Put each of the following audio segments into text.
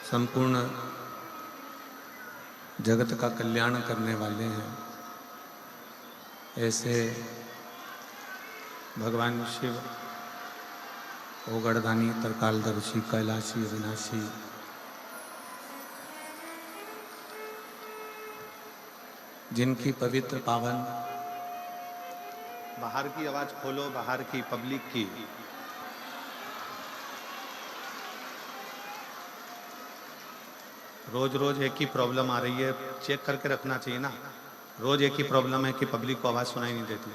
संपूर्ण जगत का कल्याण करने वाले हैं, ऐसे भगवान शिव ओगड़दानी तरकालदर्शी कैलाशी अविनाशी जिनकी पवित्र पावन बाहर की आवाज खोलो, बाहर की पब्लिक की। रोज रोज एक ही प्रॉब्लम आ रही है, चेक करके रखना चाहिए ना। रोज एक ही प्रॉब्लम है कि पब्लिक को आवाज सुनाई नहीं देती।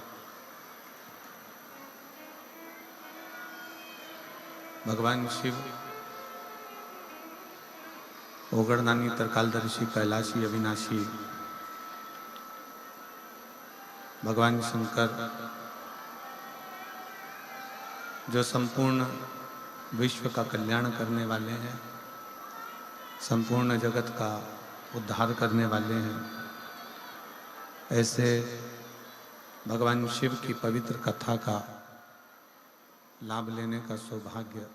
भगवान शिव ओगड़दानी तरकालदर्शी कैलाशी अविनाशी भगवान शंकर जो संपूर्ण विश्व का कल्याण करने वाले हैं, संपूर्ण जगत का उद्धार करने वाले हैं, ऐसे भगवान शिव की पवित्र कथा का लाभ लेने का सौभाग्य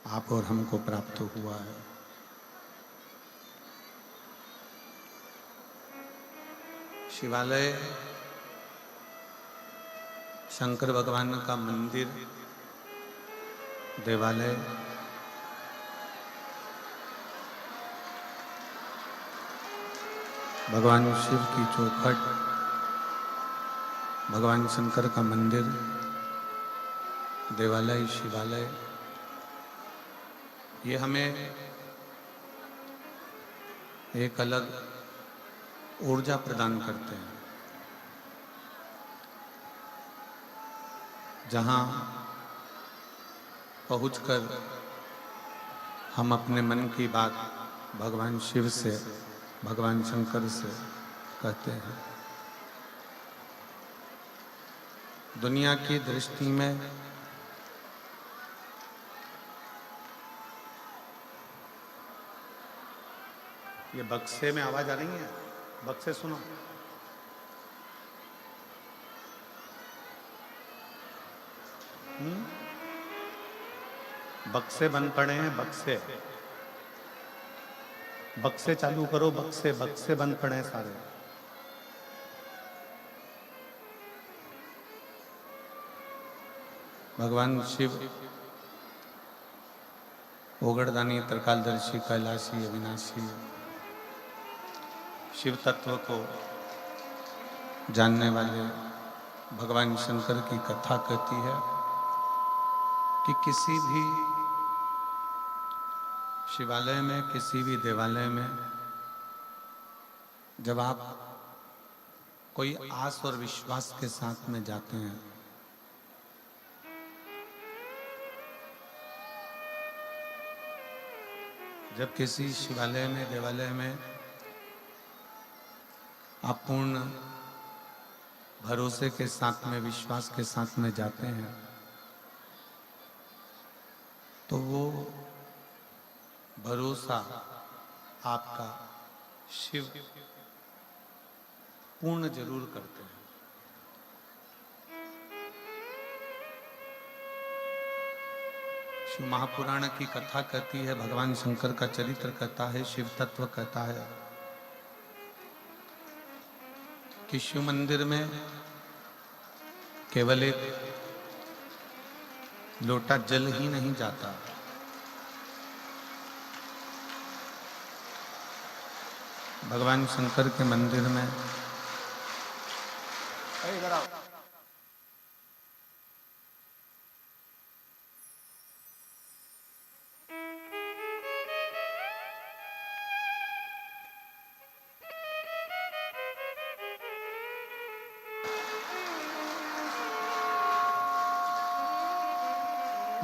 आप और हमको प्राप्त हुआ है। शिवालय शंकर भगवान का मंदिर, देवालय भगवान शिव की चौखट, भगवान शंकर का मंदिर, देवालय, शिवालय, ये हमें एक अलग ऊर्जा प्रदान करते हैं। जहाँ पहुंचकर हम अपने मन की बात भगवान शिव से, भगवान शंकर से कहते हैं। दुनिया की दृष्टि में ये बक्से में आवाज आ रही है, बक्से सुनो। बक्से बंद पड़े हैं, बक्से बक्से चालू करो, बक्से बक्से बंद पड़े हैं सारे। भगवान शिव ओगड़दानी तरकालदर्शी कैलाशी अविनाशी शिव तत्व को जानने वाले भगवान शंकर की कथा कहती है कि किसी भी शिवालय में, किसी भी देवालय में जब आप कोई आस और विश्वास के साथ में जाते हैं, जब किसी शिवालय में, देवालय में आप पूर्ण भरोसे के साथ में, विश्वास के साथ में जाते हैं, तो वो भरोसा आपका शिव पूर्ण जरूर करते हैं। शिव महापुराण की कथा कहती है, भगवान शंकर का चरित्र कहता है, शिव तत्व कहता है कि शिव मंदिर में केवल एक लोटा जल ही नहीं जाता, भगवान शंकर के मंदिर में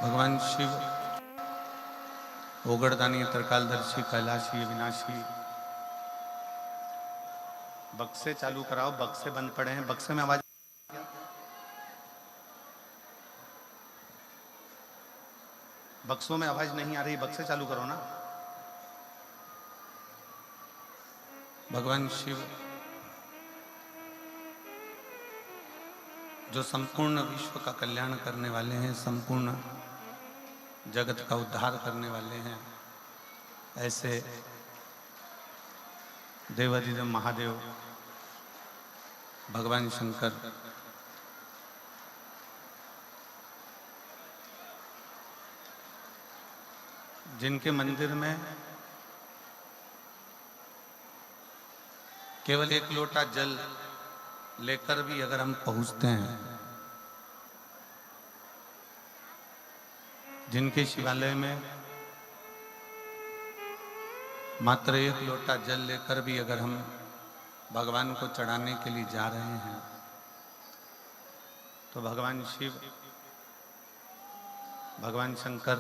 भगवान शिव ओगड़दानी तरकालदर्शी कैलाशी अविनाशी। बक्से चालू कराओ, बक्से बंद पड़े हैं, बक्से में आवाज। बक्सों में आवाज नहीं आ रही, बक्से चालू करो ना। भगवान शिव जो संपूर्ण विश्व का कल्याण करने वाले हैं, संपूर्ण जगत का उद्धार करने वाले हैं, ऐसे देवाधिदेव महादेव भगवान शंकर जिनके मंदिर में केवल एक लोटा जल लेकर भी अगर हम पहुंचते हैं, जिनके शिवालय में मात्र एक लोटा जल लेकर भी अगर हम भगवान को चढ़ाने के लिए जा रहे हैं, तो भगवान शिव, भगवान शंकर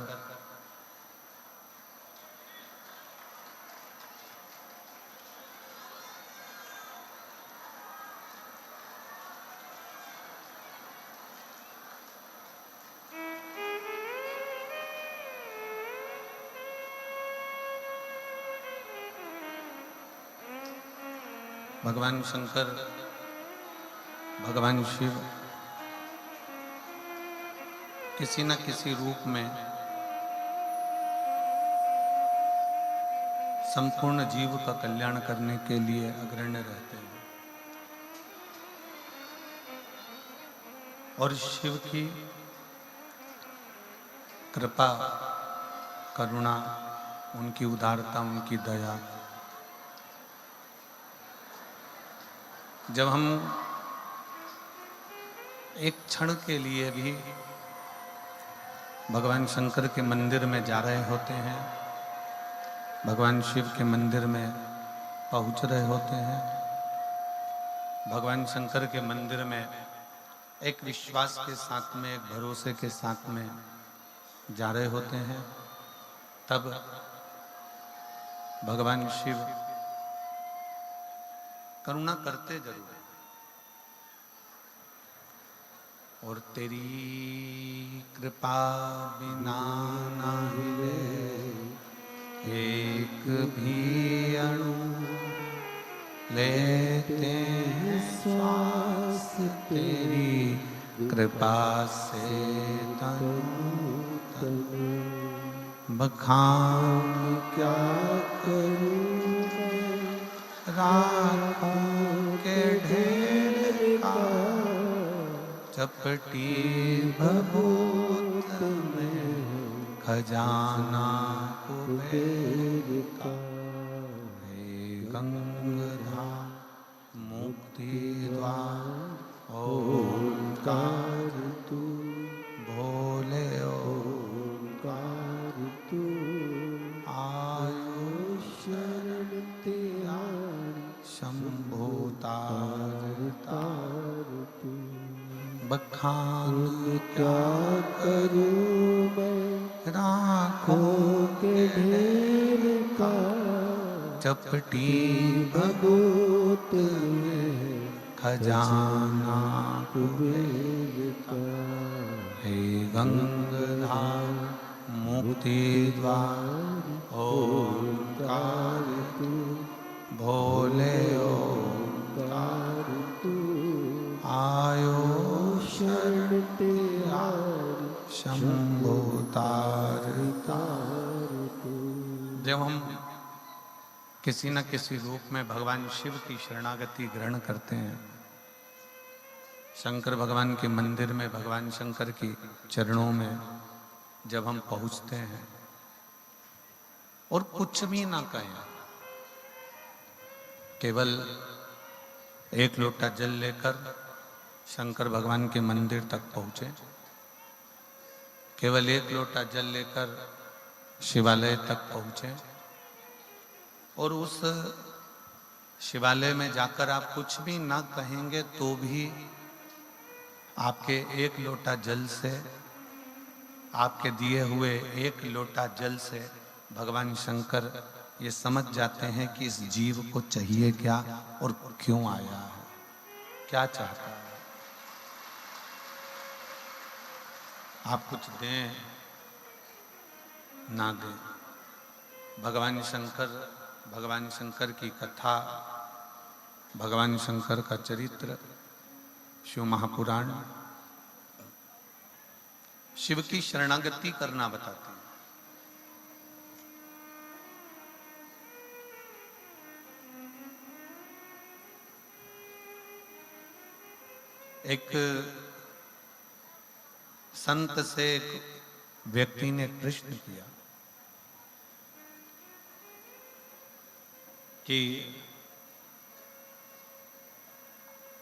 भगवान शंकर, भगवान शिव किसी न किसी रूप में संपूर्ण जीव का कल्याण करने के लिए अग्रण्य रहते हैं। और शिव की कृपा, करुणा, उनकी उदारता, उनकी दया, जब हम एक क्षण के लिए भी भगवान शंकर के मंदिर में जा रहे होते हैं, भगवान शिव के मंदिर में पहुंच रहे होते हैं, भगवान शंकर के मंदिर में एक विश्वास के साथ में, एक भरोसे के साथ में जा रहे होते हैं, तब भगवान शिव करुणा करते जरूर है। और तेरी कृपा बिना ना हिले एक भी अणु, लेते हैं श्वास तेरी कृपा से तनु तनु। बखान क्या करूं राखों के ढेर का, चपटी भभूत में खजाना कुबेर का। हे गंगाधार मुक्ति द्वार ओंकार तू, भोले ओंकार तू, आयुष शरण तेरा शंभो तार तार तू। बखान क्या करूं मैं राखों के ढेर का, चपटी भभूत में खजाना कुबेर का। हे गंगाधार मुक्ति द्वार ओंकार तू, भोले ओंकार तू, आयो शरण तेरा शंभो तार तार तू। जब हम किसी न किसी रूप में भगवान शिव की शरणागति ग्रहण करते हैं, शंकर भगवान के मंदिर में भगवान शंकर की चरणों में जब हम पहुंचते हैं और कुछ भी ना कहें, केवल एक लोटा जल लेकर शंकर भगवान के मंदिर तक पहुंचे, केवल एक लोटा जल लेकर शिवालय तक पहुंचे, और उस शिवालय में जाकर आप कुछ भी ना कहेंगे तो भी आपके एक लोटा जल से, आपके दिए हुए एक लोटा जल से भगवान शंकर ये समझ जाते हैं कि इस जीव को चाहिए क्या और क्यों आया है, क्या चाहता है। आप कुछ दें ना दें, भगवान शंकर की कथा, भगवान शंकर का चरित्र, शिव महापुराण शिव की शरणागति करना बताते हैं। एक संत से एक व्यक्ति ने प्रश्न किया कि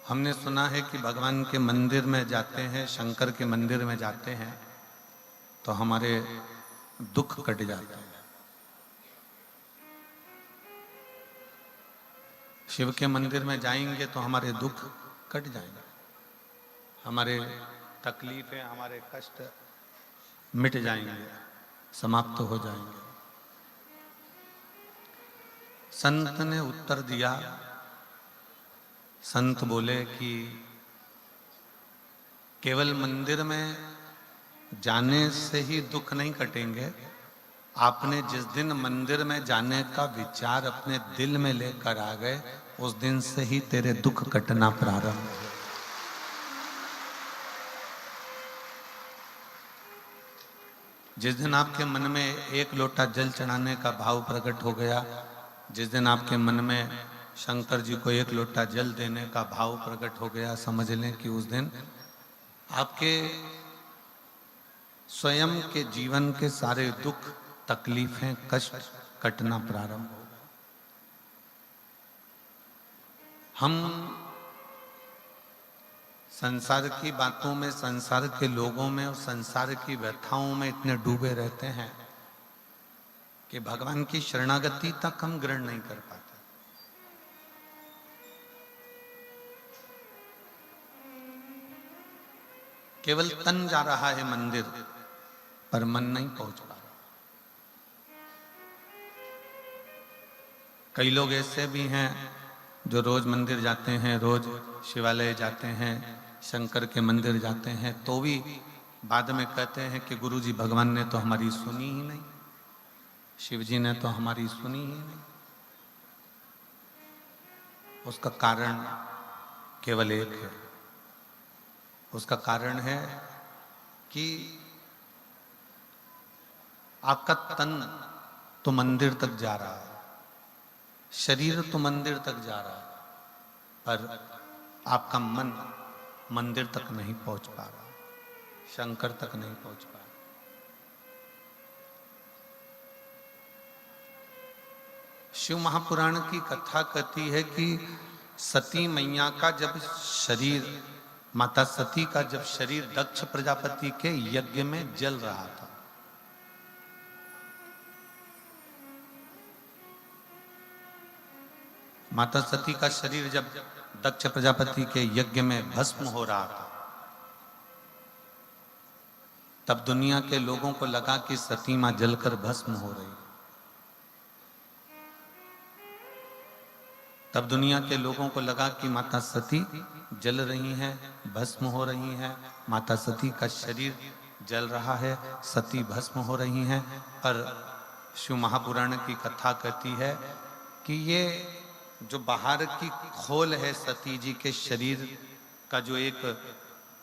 हमने सुना है कि भगवान के मंदिर में जाते हैं, शंकर के मंदिर में जाते हैं तो हमारे दुख कट जाते हैं। शिव के मंदिर में जाएंगे तो हमारे दुख कट जाएंगे, हमारे तकलीफें, हमारे कष्ट मिट जाएंगे, समाप्त हो जाएंगे। संत ने उत्तर दिया, संत बोले कि केवल मंदिर में जाने से ही दुख नहीं कटेंगे, आपने जिस दिन मंदिर में जाने का विचार अपने दिल में लेकर आ गए उस दिन से ही तेरे दुख कटना प्रारंभ हो। जिस दिन आपके मन में एक लोटा जल चढ़ाने का भाव प्रकट हो गया, जिस दिन आपके मन में शंकर जी को एक लोटा जल देने का भाव प्रकट हो गया, समझ लें कि उस दिन आपके स्वयं के जीवन के सारे दुख, तकलीफें, कष्ट कटना प्रारंभ हो गए। हम संसार की बातों में, संसार के लोगों में और संसार की व्यथाओं में इतने डूबे रहते हैं कि भगवान की शरणागति तक हम ग्रहण नहीं कर पाते। केवल तन जा रहा है मंदिर, पर मन नहीं पहुंच पा रहा। कई लोग ऐसे भी हैं जो रोज मंदिर जाते हैं, रोज शिवालय जाते हैं, शंकर के मंदिर जाते हैं, तो भी बाद में कहते हैं कि गुरुजी भगवान ने तो हमारी सुनी ही नहीं, शिव जी ने तो हमारी सुनी ही नहीं। उसका कारण केवल एक है, उसका कारण है कि आपका तन तो मंदिर तक जा रहा है, शरीर तो मंदिर तक जा रहा है, पर आपका मन मंदिर तक नहीं पहुंच पा रहा, शंकर तक नहीं पहुंच पा रहा। शिव महापुराण की कथा कहती है कि सती मैया का जब शरीर, माता सती का जब शरीर दक्ष प्रजापति के यज्ञ में जल रहा था, माता सती का शरीर जब दक्ष प्रजापति के यज्ञ में भस्म हो रहा था, तब दुनिया के लोगों को लगा कि सती मां जलकर भस्म हो रही। तब दुनिया के लोगों को लगा कि माता सती जल रही हैं, भस्म हो रही हैं, माता सती का शरीर जल रहा है, सती भस्म हो रही हैं। पर शिव महापुराण की कथा कहती है कि ये जो बाहर की खोल है सती जी के शरीर का, जो एक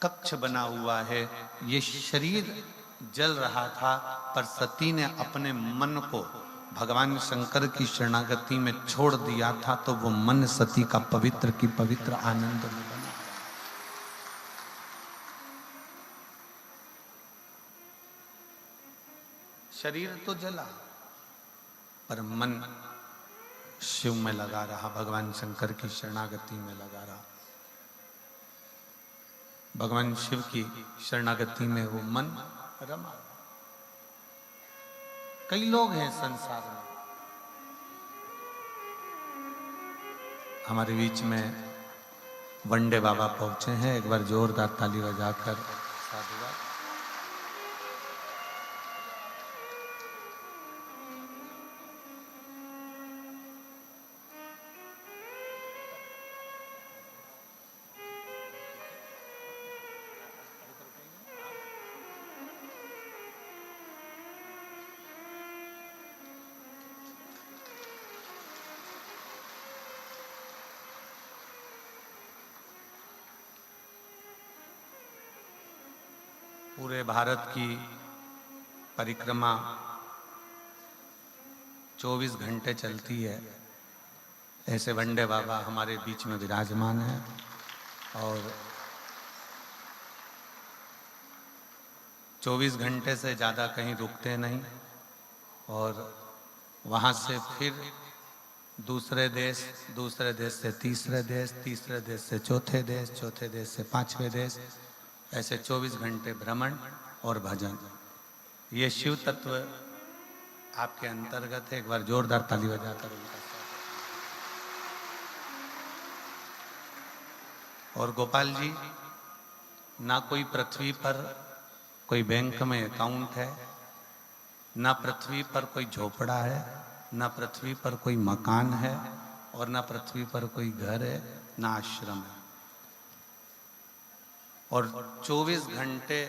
कक्ष बना हुआ है, ये शरीर जल रहा था, पर सती ने अपने मन को भगवान शंकर की शरणागति में छोड़ दिया था, तो वो मन सती का पवित्र की पवित्र आनंद में बना। शरीर तो जला, पर मन शिव में लगा रहा, भगवान शंकर की शरणागति में लगा रहा। भगवान शिव की शरणागति में वो मन रमा। कई लोग हैं संसार में, हमारे बीच में वंडे बाबा पहुंचे हैं, एक बार जोरदार ताली बजाकर साधुवाद। पूरे भारत की परिक्रमा 24 घंटे चलती है, ऐसे वंडे बाबा हमारे बीच में विराजमान हैं। और 24 घंटे से ज़्यादा कहीं रुकते नहीं, और वहाँ से फिर दूसरे देश से तीसरे देश से चौथे देश से पांचवें देश, ऐसे 24 घंटे भ्रमण और भजन। ये शिव तत्व आपके अंतर्गत है। एक बार जोरदार ताली बजाकर उनका स्वागत। और गोपाल जी, ना कोई पृथ्वी पर कोई बैंक में अकाउंट है, ना पृथ्वी पर कोई झोपड़ा है, ना पृथ्वी पर कोई मकान है, और ना पृथ्वी पर कोई घर है, ना आश्रम है, और 24 घंटे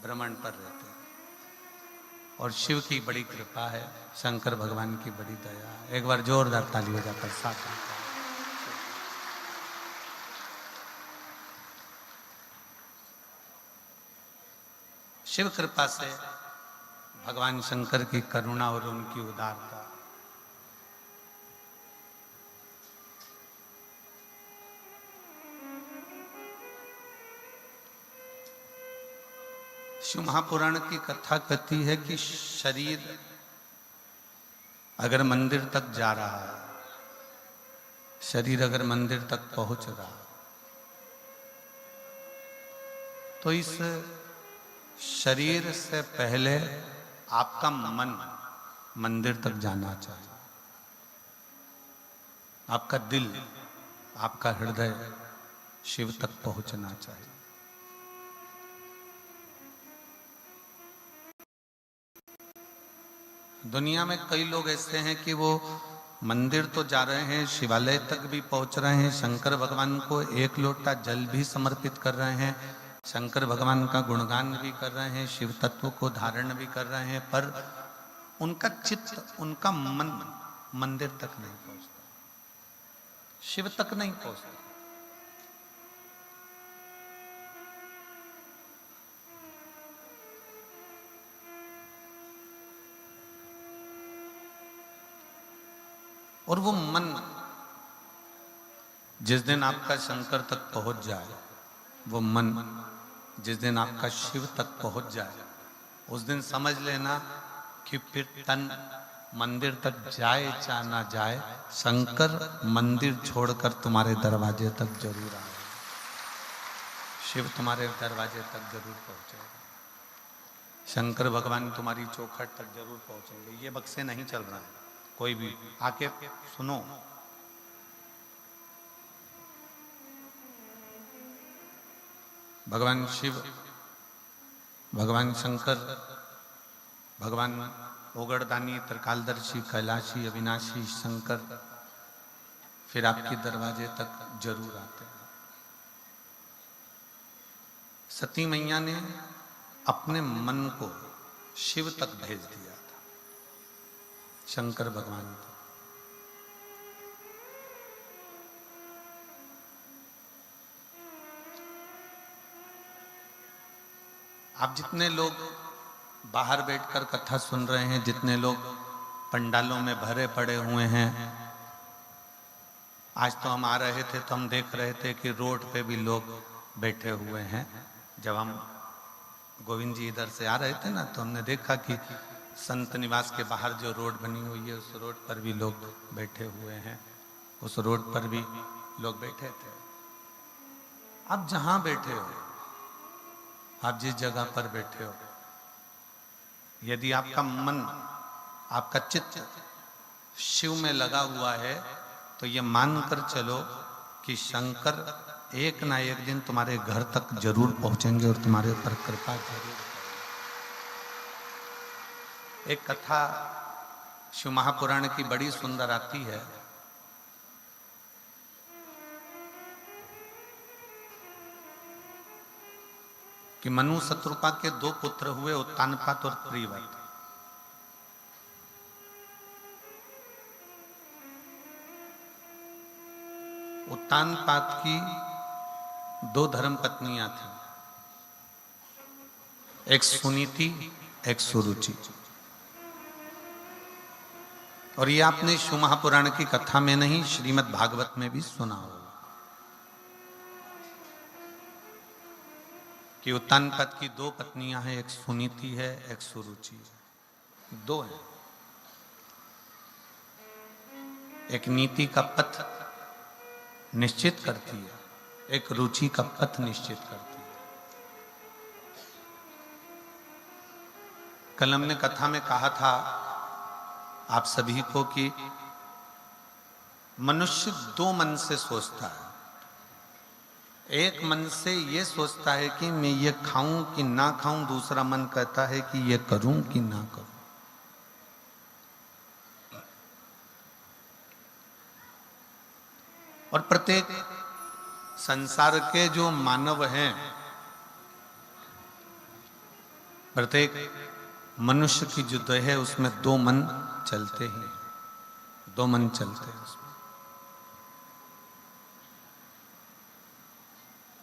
भ्रमण पर रहते हैं। और शिव की बड़ी कृपा है, शंकर भगवान की बड़ी दया है। एक बार जोरदार ताली बजाकर साथ। शिव कृपा से, भगवान शंकर की करुणा और उनकी उदारता, शिव महापुराण की कथा कहती है कि शरीर अगर मंदिर तक जा रहा है, शरीर अगर मंदिर तक पहुंच रहा, तो इस शरीर से पहले आपका मन मंदिर तक जाना चाहिए। आपका दिल, आपका हृदय शिव तक पहुंचना चाहिए। दुनिया में कई लोग ऐसे हैं कि वो मंदिर तो जा रहे हैं, शिवालय तक भी पहुंच रहे हैं, शंकर भगवान को एक लोटा जल भी समर्पित कर रहे हैं, शंकर भगवान का गुणगान भी कर रहे हैं, शिव तत्व को धारण भी कर रहे हैं, पर उनका चित्त, उनका मन मंदिर तक नहीं पहुंचता, शिव तक नहीं पहुंचता। और वो मन जिस दिन आपका शंकर तक पहुंच जाए, वो मन जिस दिन आपका शिव तक पहुंच जाए, उस दिन समझ लेना कि फिर तन मंदिर तक जाए चाहे ना जाए, शंकर मंदिर छोड़कर तुम्हारे दरवाजे तक जरूर आए, शिव तुम्हारे दरवाजे तक जरूर पहुंचेगा, शंकर भगवान तुम्हारी चौखट तक जरूर पहुंचेंगे। ये बक्से नहीं चल रहा है, कोई भी आके सुनो। भगवान शिव, भगवान शंकर, भगवान ओगड़दानी, त्रिकालदर्शी, कैलाशी, अविनाशी शंकर फिर आपके दरवाजे तक जरूर आते हैं। सती मैया ने अपने मन को शिव तक भेज दिया था, शंकर भगवान तक। आप जितने लोग बाहर बैठकर कथा सुन रहे हैं, जितने लोग पंडालों में भरे पड़े हुए हैं, आज तो हम आ रहे थे तो हम देख रहे थे कि रोड पे भी लोग बैठे हुए हैं। जब हम गोविंद जी इधर से आ रहे थे ना, तो हमने देखा कि संत निवास के बाहर जो रोड बनी हुई है, उस रोड पर भी लोग बैठे हुए हैं, उस रोड पर भी लोग बैठे थे। आप जहां बैठे हो, आप जिस जगह पर बैठे हो, यदि आपका मन, आपका चित्त शिव में लगा हुआ है, तो ये मानकर चलो कि शंकर एक ना एक दिन तुम्हारे घर तक जरूर पहुंचेंगे और तुम्हारे ऊपर कृपा जरूर करेंगे। एक कथा शिव महापुराण की बड़ी सुंदर आती है। कि मनु शत्रुपा के दो पुत्र हुए, उत्तानपाद और प्रियव्रत। उत्तानपाद की दो धर्म पत्नियां थी, एक सुनीति, एक सुरुचि। और ये आपने शिव महापुराण की कथा में नहीं, श्रीमद् भागवत में भी सुना होगा कि उत्तानपाद की दो पत्नियां हैं, एक सुनीति है, एक सुरुचि है, दो है। एक नीति का पथ निश्चित करती है, एक रुचि का पथ निश्चित करती है। कल हमने कथा में कहा था आप सभी को कि मनुष्य दो मन से सोचता है। एक मन से ये सोचता है कि मैं ये खाऊं कि ना खाऊं, दूसरा मन कहता है कि ये करूं कि ना करूं। और प्रत्येक संसार के जो मानव हैं, प्रत्येक मनुष्य की जो देह है उसमें दो मन चलते हैं, दो मन चलते हैं उसमें।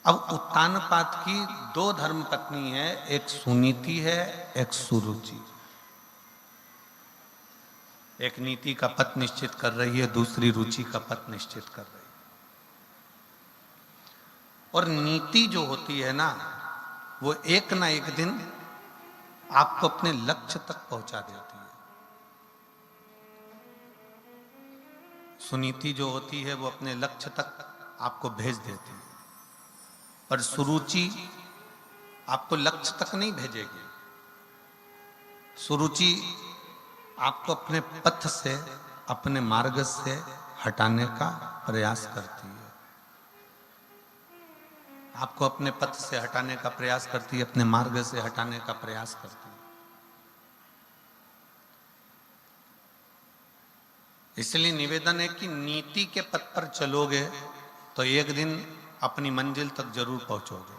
अब उत्तानपाद की दो धर्मपत्नी है, एक सुनीति है, एक सुरुचि। एक नीति का पथ निश्चित कर रही है, दूसरी रुचि का पथ निश्चित कर रही है। और नीति जो होती है ना, वो एक ना एक दिन आपको अपने लक्ष्य तक पहुंचा देती है। सुनीति जो होती है वो अपने लक्ष्य तक आपको भेज देती है, पर सुरुचि आपको लक्ष्य तक नहीं भेजेगी। सुरुचि आपको अपने पथ से, अपने मार्ग से हटाने का प्रयास करती है। आपको अपने पथ से हटाने का प्रयास करती है, अपने मार्ग से हटाने का प्रयास करती है। इसलिए निवेदन है कि नीति के पथ पर चलोगे तो एक दिन अपनी मंजिल तक जरूर पहुंचोगे।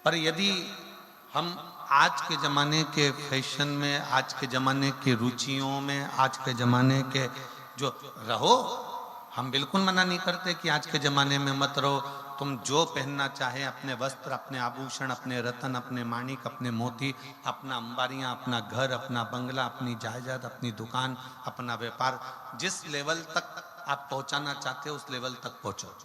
पर यदि हम आज के जमाने के फैशन में, आज के जमाने की रुचियों में, आज के जमाने के जो रहो, हम बिल्कुल मना नहीं करते कि आज के जमाने में मत रहो। तुम जो पहनना चाहे, अपने वस्त्र, अपने आभूषण, अपने रतन, अपने माणिक, अपने मोती, अपना अंबारियां, अपना घर, अपना बंगला, अपनी जायदाद, अपनी दुकान, अपना व्यापार, जिस लेवल तक आप पहुंचाना चाहते हो उस लेवल तक पहुंचो।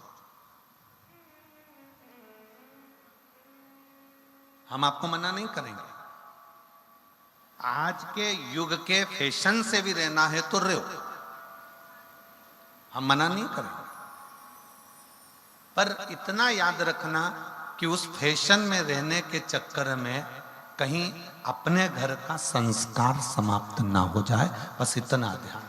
हम आपको मना नहीं करेंगे। आज के युग के फैशन से भी रहना है तो रहो, हम मना नहीं करेंगे। पर इतना याद रखना कि उस फैशन में रहने के चक्कर में कहीं अपने घर का संस्कार समाप्त ना हो जाए, बस इतना ध्यान।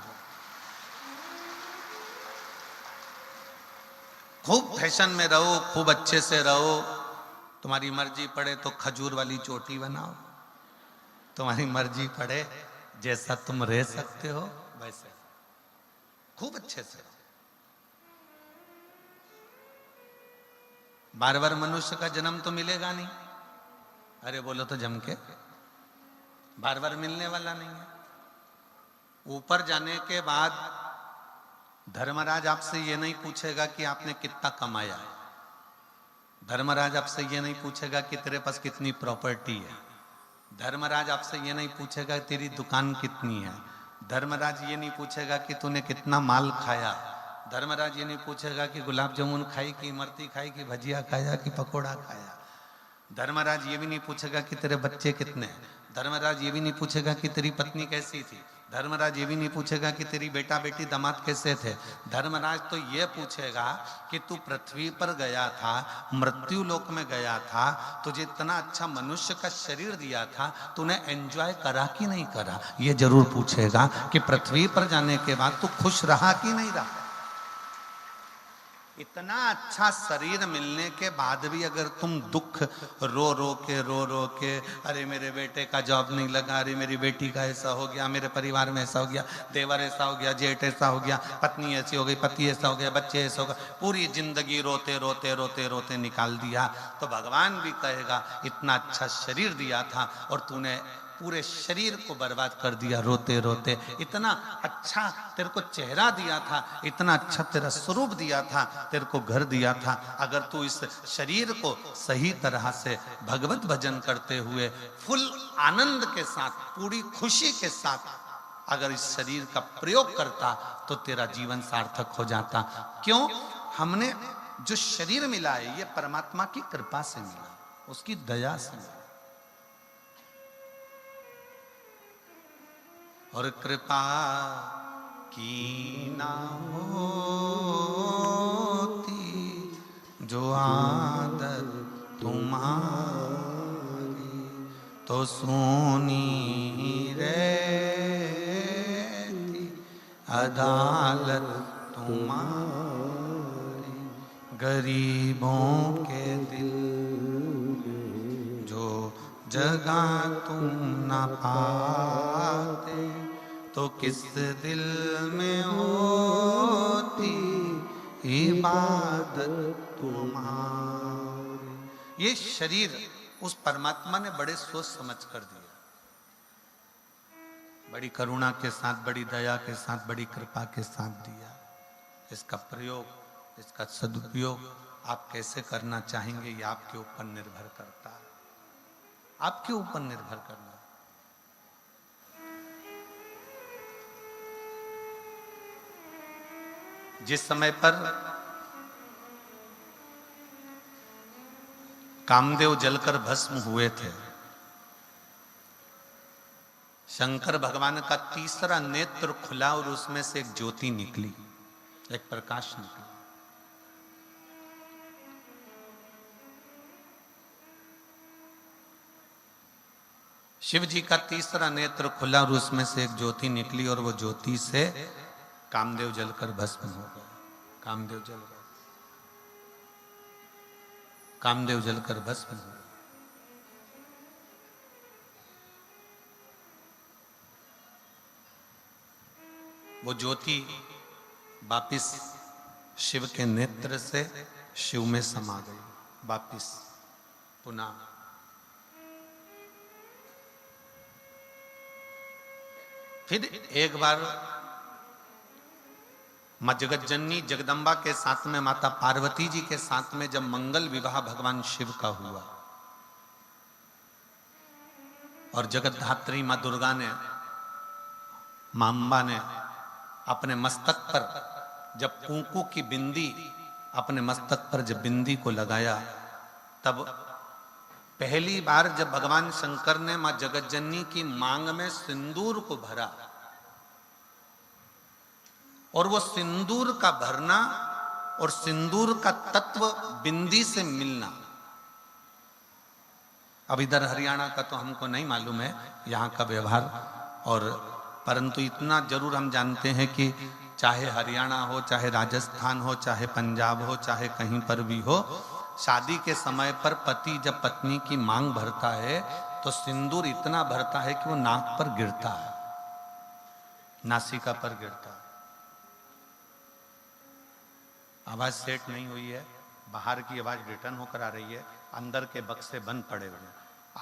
खूब फैशन में रहो, खूब अच्छे से रहो। तुम्हारी मर्जी पड़े तो खजूर वाली चोटी बनाओ, तुम्हारी मर्जी पड़े जैसा तुम रह सकते हो वैसे खूब अच्छे से। बार बार मनुष्य का जन्म तो मिलेगा नहीं, अरे बोलो तो जम के, बार बार मिलने वाला नहीं है। ऊपर जाने के बाद धर्मराज आपसे ये नहीं पूछेगा कि आपने कितना कमाया। धर्मराज आपसे ये नहीं पूछेगा कि तेरे पास कितनी प्रॉपर्टी है। धर्मराज आपसे ये नहीं पूछेगा तेरी दुकान कितनी है। धर्मराज ये नहीं पूछेगा कि तूने कितना माल खाया। धर्मराज ये नहीं पूछेगा कि गुलाब जामुन खाई कि इमरती खाई कि भजिया खाया कि पकोड़ा खाया। धर्मराज ये भी नहीं पूछेगा कि तेरे बच्चे कितने हैं। धर्मराज ये भी नहीं पूछेगा कि तेरी पत्नी कैसी थी। धर्मराज ये भी नहीं पूछेगा कि तेरी बेटा बेटी दामाद कैसे थे। धर्मराज तो ये पूछेगा कि तू पृथ्वी पर गया था, मृत्यु लोक में गया था, तुझे इतना अच्छा मनुष्य का शरीर दिया था, तूने एंजॉय करा कि नहीं करा। ये जरूर पूछेगा कि पृथ्वी पर जाने के बाद तू खुश रहा कि नहीं रहा। इतना अच्छा शरीर मिलने के बाद भी अगर तुम दुख रो रो के अरे मेरे बेटे का जॉब नहीं लगा, अरे मेरी बेटी का ऐसा हो गया, मेरे परिवार में ऐसा हो गया, देवर ऐसा हो गया, जेठ ऐसा हो गया, पत्नी ऐसी हो गई, पति ऐसा हो गया, बच्चे ऐसा हो गए, पूरी जिंदगी रोते रोते रोते रोते निकाल दिया, तो भगवान भी कहेगा इतना अच्छा शरीर दिया था और तूने पूरे शरीर को बर्बाद कर दिया रोते रोते। इतना अच्छा तेरे को चेहरा दिया था, इतना अच्छा तेरा स्वरूप दिया था, तेरे को घर दिया था। अगर तू इस शरीर को सही तरह से भगवत भजन करते हुए फुल आनंद के साथ, पूरी खुशी के साथ अगर इस शरीर का प्रयोग करता तो तेरा जीवन सार्थक हो जाता। क्यों? हमने जो शरीर मिला है ये परमात्मा की कृपा से मिला। उसकी दया से मिला। और कृपा की ना होती जो आदत तुम्हारी तो सोनी रहती अदालत तुम्हारी। गरीबों के दिल जो जगह तुम न पाते तो किस दिल में होती इबादत तुम्हारी। ये शरीर उस परमात्मा ने बड़े सोच समझ कर दिया, बड़ी करुणा के साथ, बड़ी दया के साथ, बड़ी कृपा के साथ दिया। इसका प्रयोग, इसका सदुपयोग आप कैसे करना चाहेंगे ये आपके ऊपर निर्भर करता है, आपके ऊपर निर्भर करना। जिस समय पर कामदेव जलकर भस्म हुए थे, शंकर भगवान का तीसरा नेत्र खुला और उसमें से एक ज्योति निकली, एक प्रकाश निकला। शिव जी का तीसरा नेत्र खुला और उसमें से एक ज्योति निकली और वो ज्योति से कामदेव जलकर भस्म हो गए। कामदेव जल गए, कामदेव जलकर भस्म हो गए। वो ज्योति वापिस शिव के नेत्र से शिव में समा गई, वापिस पुनः। फिर एक बार मां जगतजननी जगदम्बा के साथ में माता पार्वती जी के साथ में जब मंगल विवाह भगवान शिव का हुआ और जगतधात्री मां दुर्गा ने, मां अम्बा ने अपने मस्तक पर जब कुंकू की बिंदी अपने मस्तक पर जब बिंदी को लगाया, तब पहली बार जब भगवान शंकर ने मां जगतजननी की मांग में सिंदूर को भरा और वो सिंदूर का भरना और सिंदूर का तत्व बिंदी से मिलना, अब इधर हरियाणा का तो हमको नहीं मालूम है यहाँ का व्यवहार, और परंतु इतना जरूर हम जानते हैं कि चाहे हरियाणा हो, चाहे राजस्थान हो, चाहे पंजाब हो, चाहे कहीं पर भी हो, शादी के समय पर पति जब पत्नी की मांग भरता है तो सिंदूर इतना भरता है कि वो नाक पर गिरता है, नासिका पर गिरता है। आवाज सेट नहीं हुई है, बाहर की आवाज रिटर्न होकर आ रही है, अंदर के बक्से बंद पड़े हुए हैं।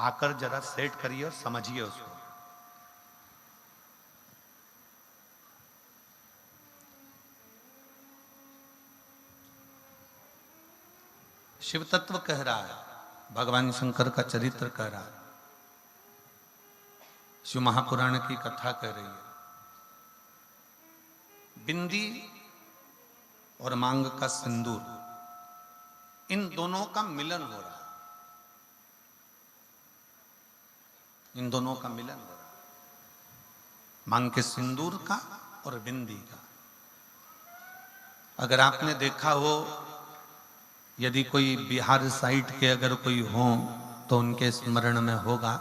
आकर जरा सेट करिए और समझिए उसको। शिव तत्व कह रहा है, भगवान शंकर का चरित्र कह रहा है, शिव महापुराण की कथा कह रही है। बिंदी और मांग का सिंदूर, इन दोनों का मिलन हो रहा है, इन दोनों का मिलन हो रहा है, मांग के सिंदूर का और बिंदी का। अगर आपने देखा हो, यदि कोई बिहार साइड के अगर कोई हो तो उनके स्मरण में होगा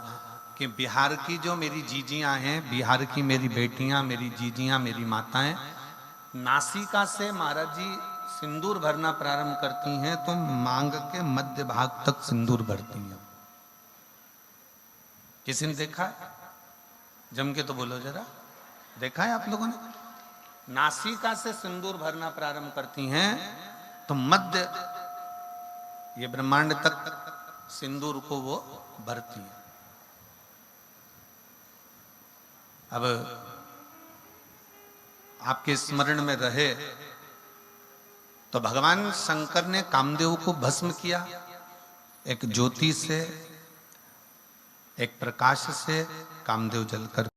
कि बिहार की जो मेरी जीजियां हैं, बिहार की मेरी बेटियां, मेरी जीजियां, मेरी माताएं नासिका से महाराज जी सिंदूर भरना प्रारंभ करती हैं तो मांग के मध्य भाग तक सिंदूर भरती हैं। किसी ने देखा है? जम के तो बोलो जरा, देखा है आप लोगों ने? नासिका से सिंदूर भरना प्रारंभ करती हैं तो मध्य ये ब्रह्मांड तक सिंदूर को वो भरती है। अब आपके स्मरण में रहे तो भगवान शंकर ने कामदेव को भस्म किया, एक ज्योति से, एक प्रकाश से कामदेव जलकर